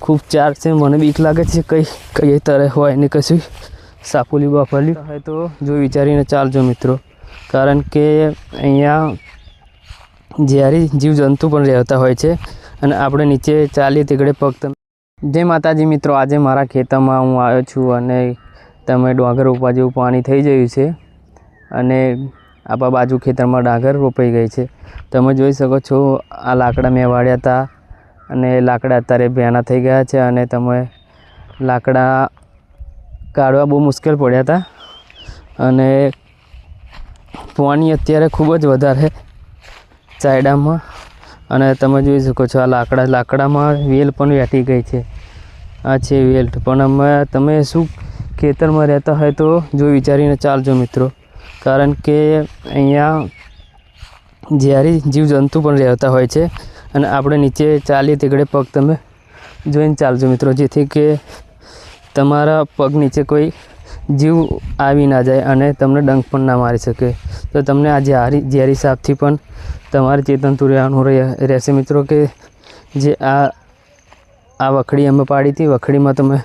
ખૂબ ચાર છે. મને બીક લાગે છે કઈ તરહ હોય ને કશું સાપોલી બાપોલી હોય તો જો વિચારીને ચાલજો મિત્રો, કારણ કે અહીંયા ઝેરી જીવજંતુ પણ રહેતા હોય છે અને આપણે નીચે ચાલીએ તેગડે પગ. જય માતાજી મિત્રો, આજે મારા ખેતરમાં હું આવ્યો છું અને તમે ડાંગર રોપવા જેવું પાણી થઈ ગયું છે અને આપણા બાજુ ખેતરમાં ડાંગર રોપાઈ ગઈ છે. તમે જોઈ શકો છો આ લાકડા મેં વાળ્યા હતા અને લાકડા અત્યારે ભેના થઈ ગયા છે અને તમે લાકડા કાઢવા બહુ મુશ્કેલ પડ્યા હતા અને પાણી અત્યારે ખૂબ જ વધારે ચાયડામાં અને તમે જોઈ શકો છો આ લાકડામાં વેલ પણ વેઠી ગઈ છે. આ છે વેલ. પણ અમે તમે શું ખેતરમાં રહેતા હોય તો જો વિચારીને ચાલજો મિત્રો, કારણ કે અહીંયા ઝેરી જીવજંતુ પણ રહેતા હોય છે અને આપણે નીચે ચાલીએ તેગડે પગ તમે જોઈને ચાલજો મિત્રો, જેથી કે તમારા પગ નીચે કોઈ જીવ આવી ના જાય અને તમને ડંખ પણ ના મારી શકે. તો તમને આ ઝેરી સાપથી પણ તમારે ચેતનતું રહેવાનું રહેશે મિત્રો. કે જે આ વખડી અમે પાડી હતી, વખડીમાં તમે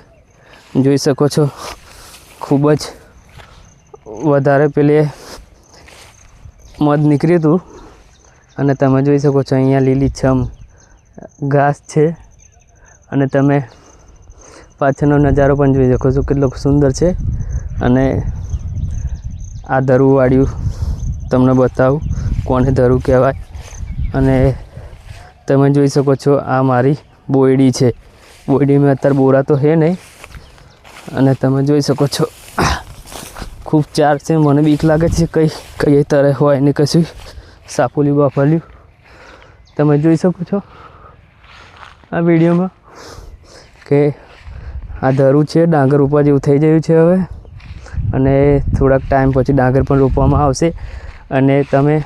જોઈ શકો છો ખૂબ જ વધારે પેલે મધ નીકળ્યું હતું અને તમે જોઈ શકો છો અહીંયા લીલીછમ ઘાસ છે અને તમે પાછળનો નજારો પણ જોઈ શકો છો કેટલો સુંદર છે. અને આ ધરું વાળ્યું તમને બતાવું કોને ધરું કહેવાય. અને તમે જોઈ શકો છો આ મારી બોયડી છે. બોયડીમાં અત્યારે બોરા તો છે નહીં અને તમે જોઈ શકો છો ખૂબ ચાર છે. મને બીક લાગે છે કઈ તરહ હોય ને કશું સાપોલી બાપોલી. તમે જોઈ શકો છો આ વિડીયોમાં કે આ ધરું છે, ડાંગર રોપવા જેવું થઈ ગયું છે હવે અને થોડાક ટાઈમ પછી ડાંગર પણ રોપવામાં આવશે. અને તમે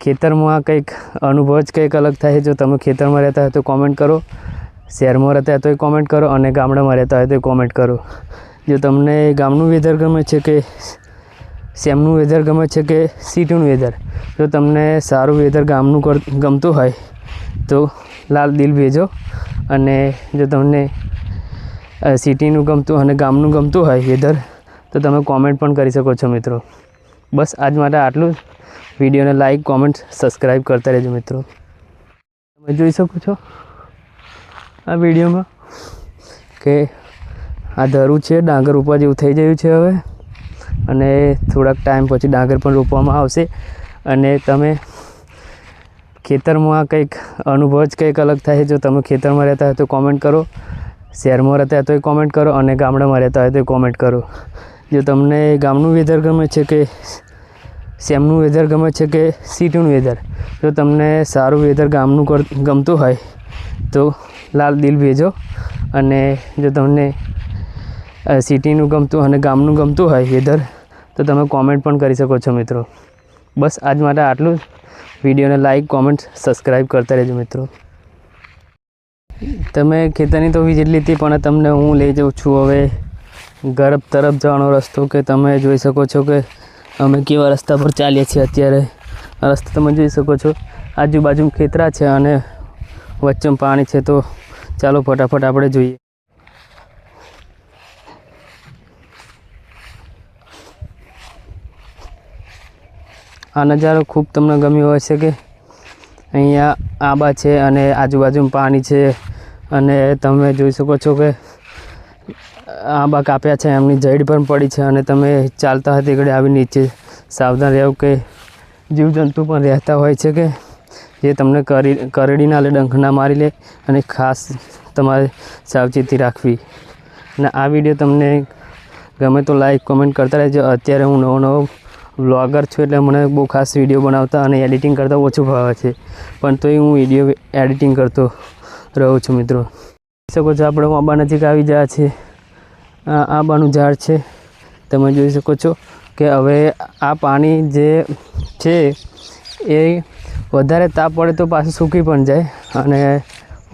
ખેતરમાં કંઈક અનુભવ જ કંઈક અલગ થાય. જો તમે ખેતરમાં રહેતા હોય તો કોમેન્ટ કરો, શહેરમાં રહેતા હોય તો કોમેન્ટ કરો અને ગામડામાં રહેતા હોય તો કોમેન્ટ કરો. જો તમને ગામનું વેધર ગમે છે કે શહેરનું વેધર ગમે છે કે સિટીનું વેધર, જો તમને સારું વેધર ગામનું ગમતું હોય તો લાલ દિલ ભેજો અને જો તમને સિટીનું ગમતું અને ગામનું ગમતું હોય વેધર તો તમે કોમેન્ટ પણ કરી શકો છો મિત્રો. બસ આજ માટે આટલું જ. વિડીયોને લાઈક, કોમેન્ટ, સબસ્ક્રાઈબ કરતા રહેજો મિત્રો. તમે જોઈ શકો છો આ વિડીયોમાં કે આ ધરું છે, ડાંગર રોપવા જેવું થઈ ગયું છે હવે અને થોડાક ટાઈમ પછી ડાંગર પણ રોપવામાં આવશે. અને તમે ખેતરમાં કંઈક અનુભવ જ કંઈક અલગ થાય. જો તમે ખેતરમાં રહેતા હોય તો કોમેન્ટ કરો, શહેરમાં રહેતા હોય તો કોમેન્ટ કરો અને ગામડામાં રહેતા હોય તો કોમેન્ટ કરો. જો તમને ગામનું વેધર ગમે છે કે શહેરનું વેધર ગમે છે કે સિટીનું વેધર, જો તમને સારું વેધર ગામનું ગમતું હોય તો લાલ દિલ ભેજો અને જો તમને સિટીનું ગમતું અને ગામનું ગમતું હોય વેધર તો તમે કોમેન્ટ પણ કરી શકો છો મિત્રો. બસ આજ માટે આટલું જ. વિડીયોને લાઈક, કોમેન્ટ, સબસ્ક્રાઈબ કરતા રહેજો મિત્રો. તમે ખેતરની તો વિઝિટ લીધી પણ તમને હું લઈ જાઉં છું હવે ઘર તરફ જવાનો રસ્તો. કે તમે જોઈ શકો છો કે અમે કેવા રસ્તા પર ચાલીએ છીએ અત્યારે. આ રસ્તો તમે જોઈ શકો છો, આજુબાજુ ખેતરા છે અને વચ્ચે પાણી છે. તો ચાલો ફટાફટ આપણે જોઈએ. આ નજારો ખૂબ તમને ગમ્યો હોય છે કે અહીંયા આંબા છે અને આજુબાજુમાં પાણી છે અને તમે જોઈ શકો છો કે આંબા કાપ્યા છે, એમની જડ પણ પડી છે અને તમે ચાલતા હોય તે ઘડે આવી નીચે સાવધાન રહેવું કે જીવજંતુ પણ રહેતા હોય છે કે જે તમને કરડી ના લે, ડંખ ના મારી લે અને ખાસ તમારે સાવચેતી રાખવી. અને આ વિડીયો તમને ગમે તો લાઈક, કોમેન્ટ કરતા રહેજો. અત્યારે હું નવો વ્લોગર છું એટલે મને બહુ ખાસ વિડીયો બનાવતા અને એડિટિંગ કરતાં ઓછું ભાવે છે, પણ તોય હું વિડીયો એડિટિંગ કરતો રહું છું મિત્રો. જોઈ શકો છો આપણે આંબા નજીક આવી ગયા છે. આ આંબાનું ઝાડ છે. તમે જોઈ શકો છો કે હવે આ પાણી જે છે એ વધારે તાપ પડે તો પાછું સૂકી પણ જાય અને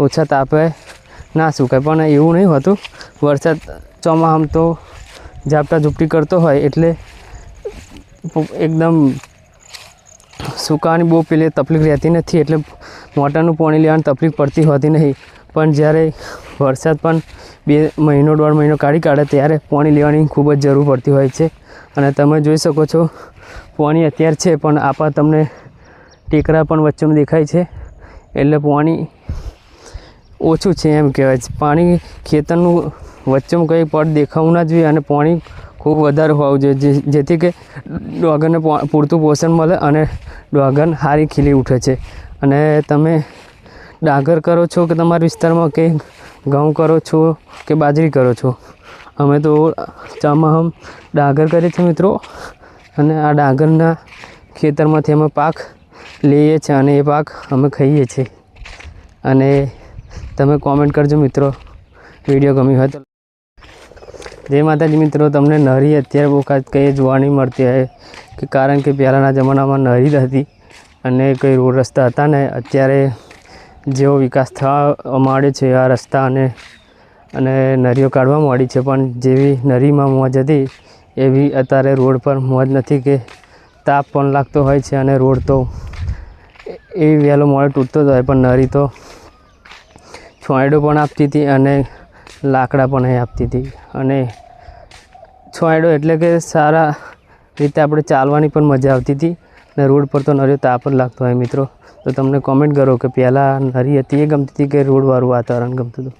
ઓછા તાપે ના સુકાય. પણ એવું નહીં હોતું. વરસાદ ચોમાસામાં તો ઝાપટા ઝૂપટી કરતો હોય એટલે એકદમ સુકાવાની બહુ પેલી તકલીફ રહેતી નથી, એટલે મોટરનું પાણી લેવાની તકલીફ પડતી હોતી નહીં. પણ જ્યારે વરસાદ પણ 2 મહિનો 1.5 મહિનો કાઢે ત્યારે પાણી લેવાની ખૂબ જ જરૂર પડતી હોય છે. અને તમે જોઈ શકો છો પાણી અત્યારે છે, પણ આપા તમને ટેકરા પણ વચ્ચેનું દેખાય છે, એટલે પાણી ઓછું છે એમ કહેવાય છે. પાણી ખેતરનું વચ્ચેનું કંઈ પડ દેખાવું ના જોઈએ અને પાણી ખૂબ વધારે હોવું જોઈએ, જેથી કે ડોગરને પૂરતું પોષણ મળે અને ડોગર સારી ખીલી ઉઠે છે. અને તમે ડાંગર કરો છો કે તમારા વિસ્તારમાં, કે ઘઉં કરો છો કે બાજરી કરો છો? અમે તો ચામાં ડાંગર કરીએ છીએ મિત્રો. અને આ ડાંગરના ખેતરમાંથી અમે પાક લઈએ છીએ અને એ પાક અમે ખાઈએ છીએ. અને તમે કોમેન્ટ કરજો મિત્રો, વિડીયો ગમ્યો હોય તો. જય માતાજી મિત્રો. તમને નરી અત્યારે બહુ કંઈ જોવા નહીં મળતી હોય, કે કારણ કે પહેલાંના જમાનામાં નરી હતી અને કંઈ રોડ રસ્તા હતા ને. અત્યારે જેવો વિકાસ થવા માંડ્યો છે આ રસ્તા અને નરીઓ કાઢવા માંડી છે, પણ જેવી નરીમાં મોજ હતી એવી અત્યારે રોડ પર મોજ નથી, કે તાપ પણ લાગતો હોય છે અને રોડ તો એ વહેલો મોડો તૂટતો જ હોય. પણ નરી તો છોંયડો પણ આપતી હતી અને લાકડા પણ એ આપતી હતી. અને છોંયડો એટલે કે સારા રીતે આપણે ચાલવાની પણ મજા આવતી હતી, ને રોડ પર તો નરીઓ તાપ જ લાગતો હોય મિત્રો. તો તમને કોમેન્ટ કરો કે પહેલાં નરી હતી એ ગમતી હતી કે રોડવાળું વાતાવરણ ગમતું હતું?